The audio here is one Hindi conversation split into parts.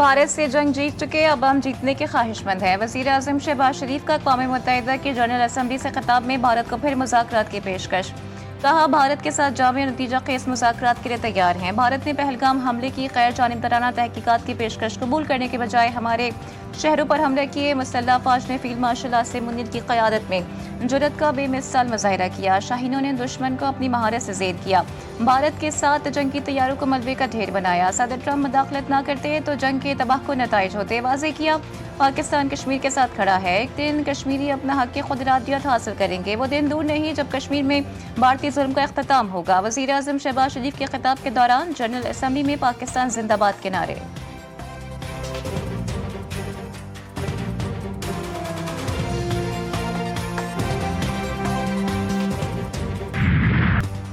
भारत से जंग जीत चुके, अब हम जीतने के ख्वाहिशमंद हैं। वज़ीर आज़म शहबाज शरीफ का अक़वाम मुत्तहिदा की जनरल असम्बली से खिताब में भारत को फिर मुज़ाकरात की पेशकश। कहा, भारत के साथ जामे नतीजा खेज मुज़ाकरात के लिए तैयार हैं। भारत ने पहलगाम हमले की गैर जानिबदाराना तहकीकात की पेशकश कबूल करने के बजाय हमारे शहरों पर हमले किए। मुसल्लह अफ़वाज ने फील्ड मार्शल आसिम मुनीर की क़यादत में जुर्रत का बेमिसाल मुज़ाहिरा किया। शाहीनों ने दुश्मन को अपनी महारत से ज़ेद किया। भारत के साथ जंग की तैयारों को मलबे का ढेर बनाया। सदर ट्रंप मुदाखलत न करते तो जंग के तबाह नताइज होते। वाज़ेह किया, पाकिस्तान कश्मीर के साथ खड़ा है। एक दिन कश्मीरी अपना हक की खुदरादियत हासिल करेंगे। वो दिन दूर नहीं जब कश्मीर में भारतीय जुल्म का इख्तिताम होगा। वज़ीर आज़म शहबाज शरीफ के खिताब के दौरान जनरल असम्बली में पाकिस्तान जिंदाबाद के नारे।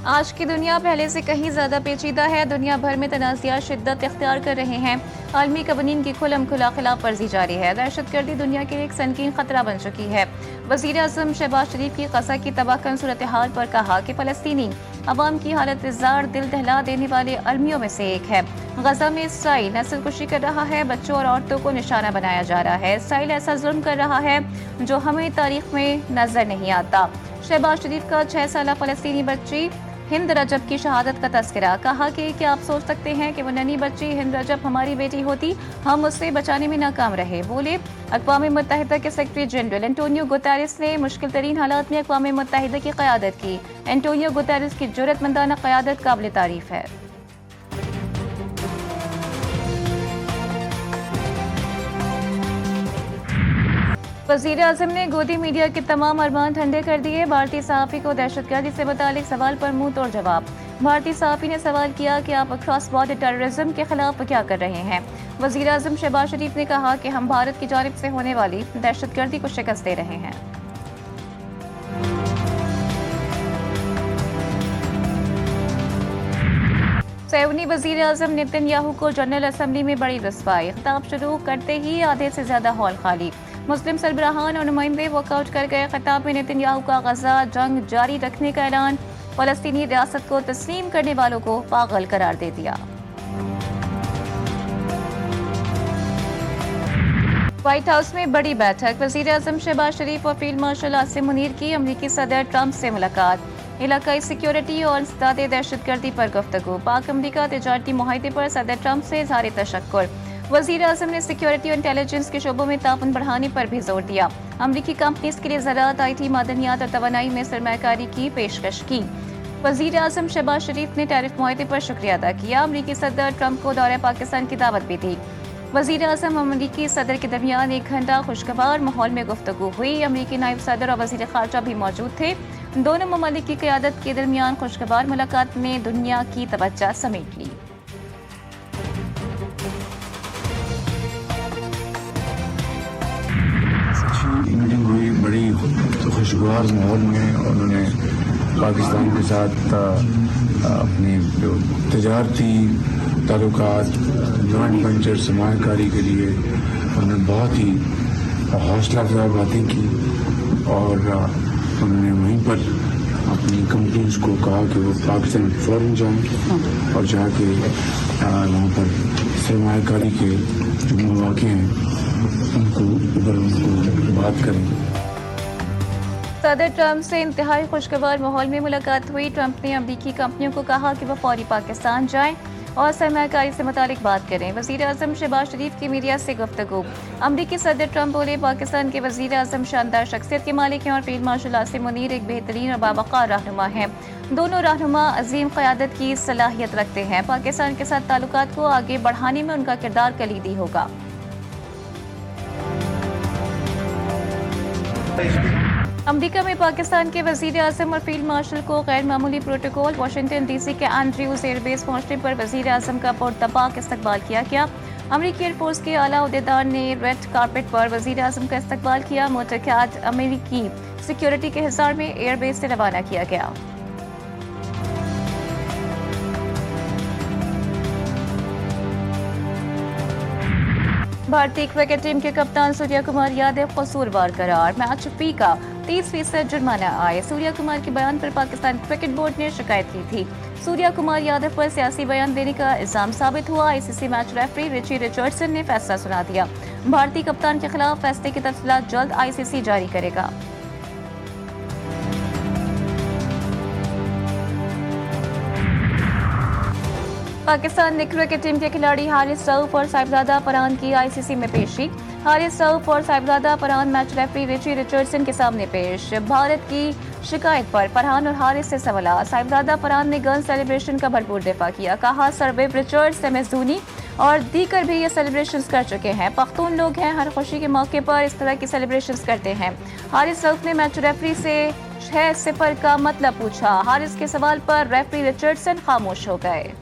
आज की दुनिया पहले से कहीं ज्यादा पेचीदा है। दुनिया भर में तनाज़ात शिद्दत इख्तियार कर रहे हैं। आलमी कवानीन की खुलम खुला खिलाफ वर्जी जारी है। दहशतगर्दी दुनिया के लिए एक संगीन खतरा बन चुकी है। वज़ीर आज़म शहबाज शरीफ की गज़ा की तबाहकुन सूरत हाल पर कहा कि फ़लस्तीनी अवाम की हालत इज़्ज़ार दिल दहला देने वाले अलमियों में से एक है। गज़ा में इसराइल नस्ल कुशी कर रहा है, बच्चों और औरतों को निशाना बनाया जा रहा है। इसराइल ऐसा जुल्म कर रहा है जो हमें तारीख में नजर नहीं आता। शहबाज शरीफ का 6 साला फ़लस्तीनी बच्ची हिंद रजब की शहादत का तस्करा। कहा कि क्या आप सोच सकते हैं कि वो नन्ही बच्ची हिंद रजब हमारी बेटी होती, हम उससे बचाने में नाकाम रहे। बोले, अक़वाम मुत्तहिदा के सेक्रेटरी जनरल एंटोनियो गुतेरेस ने मुश्किल तरीन हालात में अक़वाम मुत्तहिदा की क़यादत की। एंटोनियो गुतेरेस की जुर्रतमंदाना क़यादत काबिल तारीफ है। वज़ीर आज़म ने गोदी मीडिया के तमाम अरमान ठंडे कर दिए। भारतीय सहाफ़ी को दहशतगर्दी से मुतालिक सवाल पर मुंह तोड़ जवाब। भारतीय सहाफ़ी ने सवाल किया कि आप क्रॉस बॉर्डर टेररिज्म के खिलाफ क्या कर रहे हैं। वज़ीर आज़म शहबाज शरीफ ने कहा कि हम भारत की जानिब से होने वाली दहशतगर्दी को शिकस्त दे रहे हैं। सऊदी वज़ीर आज़म नेतन्याहू को जनरल असम्बली में बड़ी रुस्वाई। खिताब शुरू करते ही आधे से ज्यादा हॉल खाली। मुस्लिम सरबराहान और नुमाइंदे वॉकआउट कर गए। खिताब में नेतन्याहू का गजा जंग जारी रखने का ऐलान। फ़लस्तीनी रियासत को तस्लीम करने वालों को पागल करार दे दिया। व्हाइट हाउस में बड़ी बैठक। वज़ीर आज़म शहबाज शरीफ और फील्ड मार्शल आसिम मुनीर की अमरीकी सदर ट्रंप से मुलाकात। इलाकाई सिक्योरिटी और इंसदाद दहशतगर्दी पर गुफ्तगू। पाक अमरीका तिजारती मुआहदे पर सदर ट्रंप से इज़हार तशक्कुर। वज़ीर आज़म ने सिक्योरिटी और इंटेलिजेंस के शोबों में ताउन बढ़ाने पर भी जोर दिया। अमरीकी कंपनीज के लिए ज़राअत, IT, मादनियात और तवानाई में सरमायाकारी की पेशकश की। वज़ीर आज़म शहबाज शरीफ ने टैरिफ मुआहदे पर शुक्रिया अदा किया। अमरीकी सदर ट्रंप को दौरे पाकिस्तान की दावत भी दी। वज़ीर आज़म अमरीकी सदर के दरमियान 1 घंटा खुशगवार माहौल में गुफ्तगू हुई। अमरीकी नायब सदर और वज़ीर ख़ारजा भी मौजूद थे। दोनों ममालिक की क़यादत के दरमियान खुशगवार मुलाकात ने दुनिया की तवज्जो समेट ली। मीटिंग हुई बड़ी खुशगवार माहौल में। उन्होंने पाकिस्तान के साथ अपनी जो तजारती ताल्लुकात, जॉइंट वेंचर सरमायाकारी के लिए उन्होंने बहुत ही हौसला अफजा बातें की और उन्होंने वहीं पर अपनी कंपनीज को कहा कि वो पाकिस्तान फ़ौरन जाएँ और जाके वहाँ पर सरमायाकारी के जो मौके हैं उनको बात करें। सदर ट्रंप से इंतहाई खुशगवार माहौल में मुलाकात हुई। ट्रंप ने अमरीकी कंपनियों को कहा कि वह फौरी पाकिस्तान जाएं और सरमायाकारी से मुतालिक बात करें। वज़ीर आज़म शहबाज शरीफ की मीडिया से गुफ्तगू। अमरीकी सदर ट्रंप बोले, पाकिस्तान के वज़ीर आज़म शानदार शख्सियत के मालिक हैं और फील्ड मार्शल आसिम मुनीर एक बेहतरीन और बावक़ार रहनुमा हैं। दोनों रहनुमा अजीम क़यादत की सलाहियत रखते हैं। पाकिस्तान के साथ ताल्लुकात को आगे बढ़ाने में उनका किरदार कलीदी होगा। अमरीका में पाकिस्तान के वज़ीर आज़म और फील्ड मार्शल को गैर मामूली प्रोटोकॉल। वाशिंगटन DC के एंड्रयूज एयरबेस पहुंचने पर वज़ीर आज़म का पुरतपाक इस्तकबाल किया गया। अमरीकी एयरफोर्स के आला अहदेदार ने रेड कारपेट पर वज़ीर आज़म का इस्तकबाल किया। मोटरकैट अमरीकी सिक्योरिटी के हिसार में एयरबेस से रवाना किया गया। भारतीय क्रिकेट टीम के कप्तान सूर्या कुमार यादव कसूरवार करार। मैच फी का 30% जुर्माना आए। सूर्या कुमार के बयान पर पाकिस्तान क्रिकेट बोर्ड ने शिकायत की थी। सूर्या कुमार यादव पर सियासी बयान देने का इल्जाम साबित हुआ। ICC match referee Richie Richardson ने फैसला सुना दिया। भारतीय कप्तान के खिलाफ फैसले की तफसीलात जल्द आईसीसी जारी करेगा। पाकिस्तान ने क्रिकेट टीम के खिलाड़ी हारिस रऊफ और साहिबजादा फरहान की आईसीसी में पेशी। हारिस रऊफ और Sahibzada Farhan match referee Richie Richardson के सामने पेश। भारत की शिकायत पर फरहान और हारिस से सवाल। साहिबजादा फरहान ने गन सेलिब्रेशन का भरपूर दिफा किया। कहा सरवेब रिचर्ड्स, एमएस धोनी और दीकर भी ये सेलिब्रेशन कर चुके हैं। पख्तून लोग हैं, हर खुशी के मौके पर इस तरह की सेलिब्रेशन करते हैं। हारिस रऊफ ने मैच रेफरी से 6-0 का मतलब पूछा। हारिस के सवाल पर रेफरी रिचर्डसन खामोश हो गए।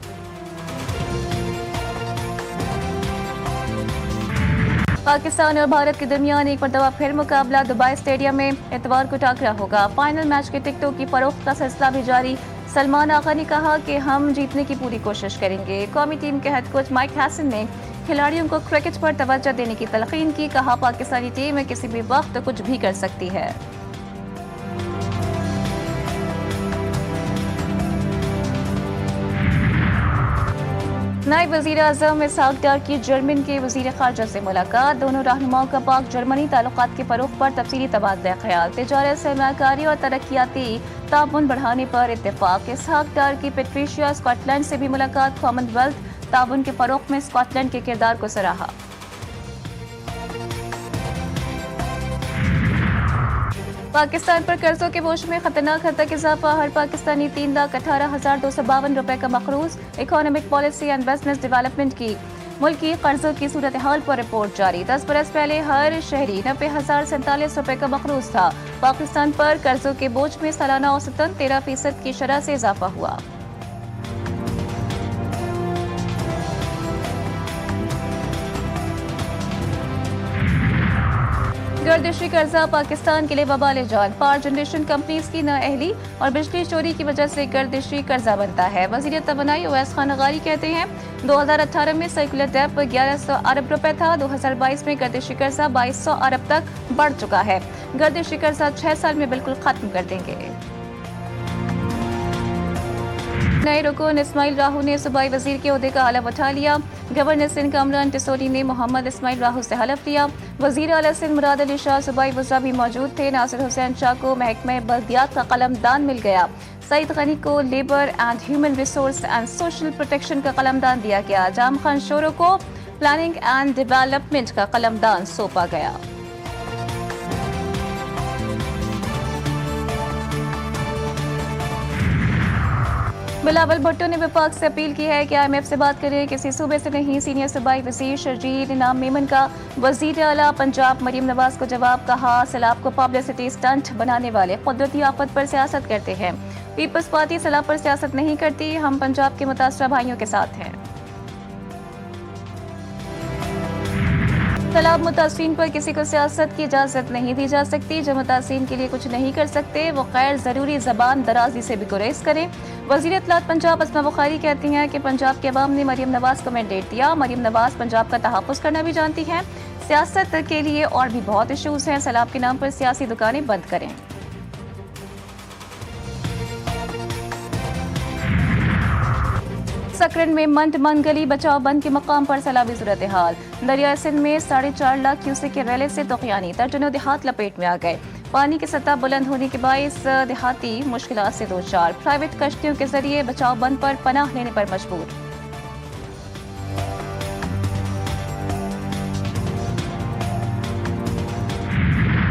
पाकिस्तान और भारत के दरमियान एक मरतबा फिर मुकाबला दुबई स्टेडियम में इतवार को टाकरा होगा। फाइनल मैच के टिकटों की फरोख्त का सिलसिला भी जारी। सलमान आगा ने कहा कि हम जीतने की पूरी कोशिश करेंगे। कौमी टीम के हेड कोच माइक हैसन ने खिलाड़ियों को क्रिकेट पर तवज्जो देने की तलकीन की। कहा पाकिस्तानी टीम किसी भी वक्त कुछ भी कर सकती है। नायब वज़ीर आज़म इसहाक डार की जर्मन के वज़ीर ख़ारजा से मुलाकात। दोनों रहनुमाओं का पाक जर्मनी ताल्लुकात के फ़रोग़ पर तफसीली तबादला ख्याल। तिजारत, सरमायाकारी और तरक्याती ताउन बढ़ाने पर इत्तेफाक। इसहाक डार की पेट्रिशिया स्कॉटलैंड से भी मुलाकात। कॉमनवेल्थ ताउन के फ़रोग़ में स्कॉटलैंड के किरदार को सराहा। पाकिस्तान पर कर्जों के बोझ में खतरनाक हद तक इजाफा। हर पाकिस्तानी 3,18,252 रुपए का मखरूज। Economic policy and business development की मुल्की कर्जों की सूरत हाल पर रिपोर्ट जारी। 10 बरस पहले हर शहरी 90,047 रुपए का मखरूज था। पाकिस्तान पर कर्जों के बोझ में सालाना औसतन 13% की शरह से इजाफा हुआ। गर्दिशी कर्जा पाकिस्तान के लिए वबाल जान। पावर जनरेशन कंपनीज की नाअहली और बिजली चोरी की वजह से गर्दिशी कर्जा बनता है। वज़ीर तवानाई उवैस खान अगारी कहते हैं 2018 में सर्कुलर डेप 1100 अरब रुपए था। 2022 में गर्दिशी कर्जा 2200 अरब तक बढ़ चुका है। गर्दिशी कर्जा 6 साल में बिल्कुल खत्म कर देंगे। नए रुकन इस्माइल राहू ने सूबाई वजीर के ओहदे का हलफ उठा लिया। गवर्नर सिंध कामरान टिसोरी ने मोहम्मद इस्माइल राहू से हलफ लिया। वजीर आला सिंध मुराद अली शाह सूबाई वज़रा भी मौजूद थे। नासिर हुसैन शाह को महकमे बल्दियात का कलमदान मिल गया। सईद गनी को labour and human resource and social protection का कलमदान दिया गया। जाम खान शोरो को प्लानिंग एंड डेवलपमेंट का कलमदान सौंपा गया। बिलावल भुट्टो ने विफाक से अपील की है कि IMF से बात करें, किसी सूबे से नहीं। सीनियर सूबाई वजीर शर्जील इनाम मेमन का वजीर आला पंजाब मरीम नवाज को जवाब। कहा सैलाब को पब्लिसिटी स्टंट बनाने वाले कुदरती आफत पर सियासत करते हैं। पीपल्स पार्टी सैलाब पर सियासत नहीं करती। हम पंजाब के मुतासरा भाइयों के साथ हैं। सैलाब मुतासरीन पर किसी को सियासत की इजाजत नहीं दी जा सकती। जो मुतासरीन के लिए कुछ नहीं कर सकते वो गैर जरूरी जबान दराजी से भी गुरेज करें। वज़ीर इत्तलात पंजाब अस्मा बुखारी कहती हैं कि पंजाब के अवाम ने मरीम नवाज को मैंडेट दिया। मरीम नवाज पंजाब का तहफ़्फ़ुज़ करना भी जानती हैं। सियासत के लिए और भी बहुत इशूज़ हैं। सैलाब के नाम पर सियासी दुकानें बंद करें। सकरन में मंड गली बचाव बंद के मकाम पर सैलाबी सूरत हाल। दरिया सिंध में 4.5 लाख क्यूसेक के रेले से तोक़यानी। दर्जनों देहात लपेट में आ गए। पानी की सतह बुलंद होने के बायस देहाती मुश्किलात से दो चार। प्राइवेट कश्तियों के जरिए बचाव बंद पर पनाह लेने पर मजबूर।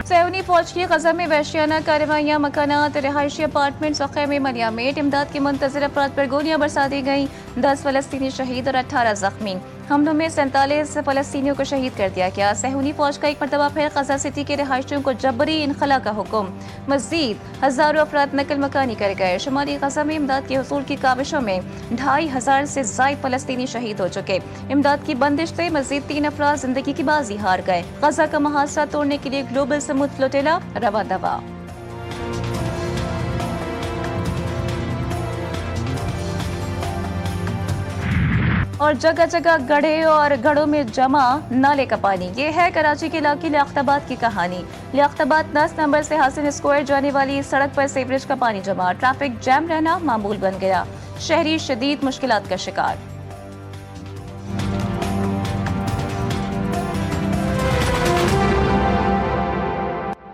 सैनी फौज की गजा में वहशियाना कार्रवाइयां। मकानात, रिहायशी अपार्टमेंट्स और खैमे मलियामेट। इमदाद के मुंतज़िर अफराद पर गोलियां बरसा दी गईं। 10 फ़लस्तीनी शहीद और 18 जख्मी। हमलों में 47 फ़लस्तीनियों को शहीद कर दिया गया। सैनी फौज का एक मरतबा फिर गजा सिटी के रिहायशियों को जबरी इनखला का हुक्म। मज़ीद हज़ारों अफराद नकल मकानी कर गए। शुमाली गजा में इमदाद के हुसूल की काविशों में 2,500 से ज़ायद फ़लस्तीनी शहीद हो चुके। इमदाद की बंदिश से मज़ीद 3 अफराद जिंदगी की बाजी हार गए। गजा का मुहासरा तोड़ने के लिए ग्लोबल समुद्र फ्लोटेला रवा दवा। और जगह जगह गड्ढे और गढ़ों में जमा नाले का पानी। ये है कराची के इलाके लियाकताबाद की कहानी। लियाकताबाद 10 नंबर से हसन स्क्वायर जाने वाली सड़क पर सीवरेज का पानी जमा। ट्रैफिक जैम रहना मामूल बन गया। शहरी शदीद मुश्किलात का शिकार।